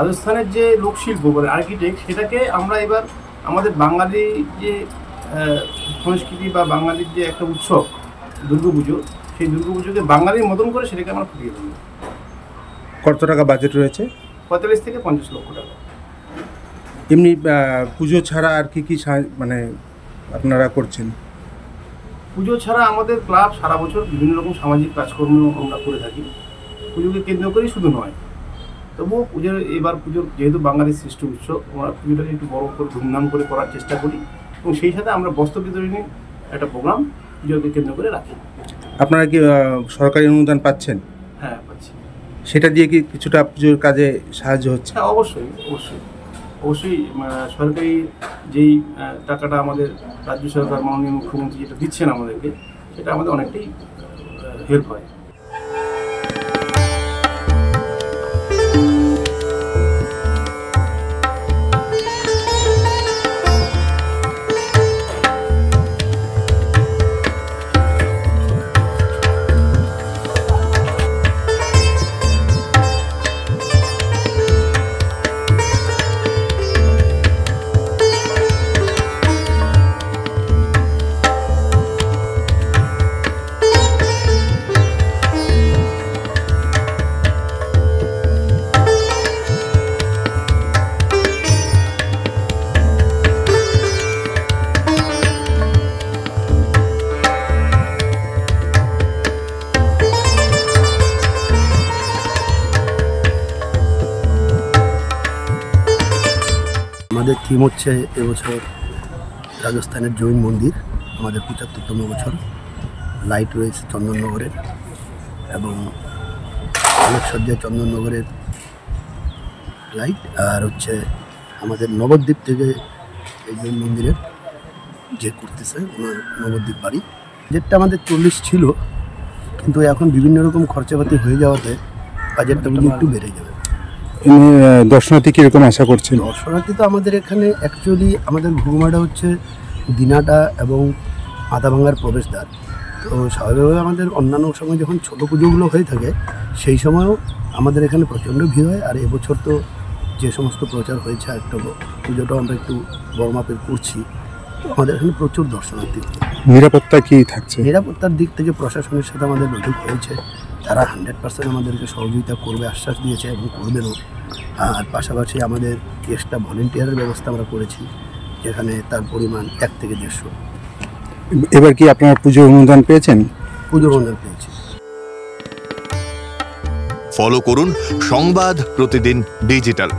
রাজস্থানের যে লোকশিল্প বলে আর্কিটেক্ট, সেটাকে আমরা এবার আমাদের বাঙালি যে সংস্কৃতি বা বাঙালির যে একটা উৎসব দুর্গাপুজো, সেই দুর্গাপুজোকে বাঙালির মতন করে সেটাকে আমরা ফুটিয়ে তুলব। কত টাকা বাজেট রয়েছে? 45 থেকে 50 লক্ষ টাকা। এমনি পুজো ছাড়া আর কি মানে আপনারা করছেন? পুজো ছাড়া আমাদের ক্লাব সারা বছর বিভিন্ন রকম সামাজিক কাজকর্ম আমরা করে থাকি। পুজোকে কেন্দ্র করেই শুধু নয়, তবুও পুজোর যেহেতু বাঙালির শ্রেষ্ঠ উৎসব, আমরা পুজোটাকে একটু বড় করে ধুমধাম করে করার চেষ্টা করি এবং সেই সাথে আমরা বস্ত্র বিতরণী একটা প্রোগ্রাম পুজোকে কেন্দ্র করে রাখি। আপনারা কি সরকারি অনুদান পাচ্ছেন? হ্যাঁ, পাচ্ছি। সেটা দিয়ে কি কিছুটা পুজোর কাজে সাহায্য হচ্ছে? হ্যাঁ, অবশ্যই অবশ্যই অবশ্যই। সরকারি যেই টাকাটা আমাদের রাজ্য সরকার মাননীয় মুখ্যমন্ত্রী যেটা দিচ্ছেন আমাদেরকে, সেটা আমাদের অনেকটাই হেল্প হয়। আমাদের থিম হচ্ছে এবছর রাজস্থানের জৈন মন্দির, আমাদের 75তম বছর। লাইট রয়েছে চন্দননগরের এবং অনেক সজ্জায় চন্দননগরের লাইট, আর হচ্ছে আমাদের নবদ্বীপ থেকে এই জৈন মন্দিরের যে করতেছে ওনার নবদ্বীপ বাড়ি, যেটা আমাদের 40 ছিল, কিন্তু এখন বিভিন্ন রকম খরচাপাতি হয়ে যাওয়াতে বাজেটটা একটু বেড়ে যাবে। দর্শনার্থী কীরকম আশা করছেন? দর্শনার্থী তো আমাদের এখানে অ্যাকচুয়ালি আমাদের ঘুঘুমাটা হচ্ছে দিনাটা এবং মাথাভাঙার প্রবেশদ্বার। তো স্বাভাবিকভাবে আমাদের অন্যান্য সময় যখন ছোটো পুজোগুলো হয়ে থাকে সেই সময়ও আমাদের এখানে প্রচণ্ড ভিড় হয়। আর এবছর তো যে সমস্ত প্রচার হয়েছে একটা পুজোটাও আমরা একটু বড় মাপের করছি, তো আমাদের এখানে প্রচুর দর্শনার্থী। নিরাপত্তা কী থাকছে? নিরাপত্তার দিক থেকে প্রশাসনের সাথে আমাদের বৈঠক হয়েছে, তারা 100% আমাদেরকে সহযোগিতা করবে আশ্বাস দিয়েছে এবং করবেনও। আর পাশাপাশি আমাদের এক্সট্রা ভলেন্টিয়ারের ব্যবস্থা আমরা করেছি, যেখানে তার পরিমাণ 1 থেকে 150। এবার কি আপনারা পুজো অনুদান পেয়েছেন? পুজোর অনুদান পেয়েছি। ফলো করুন সংবাদ প্রতিদিন ডিজিটাল।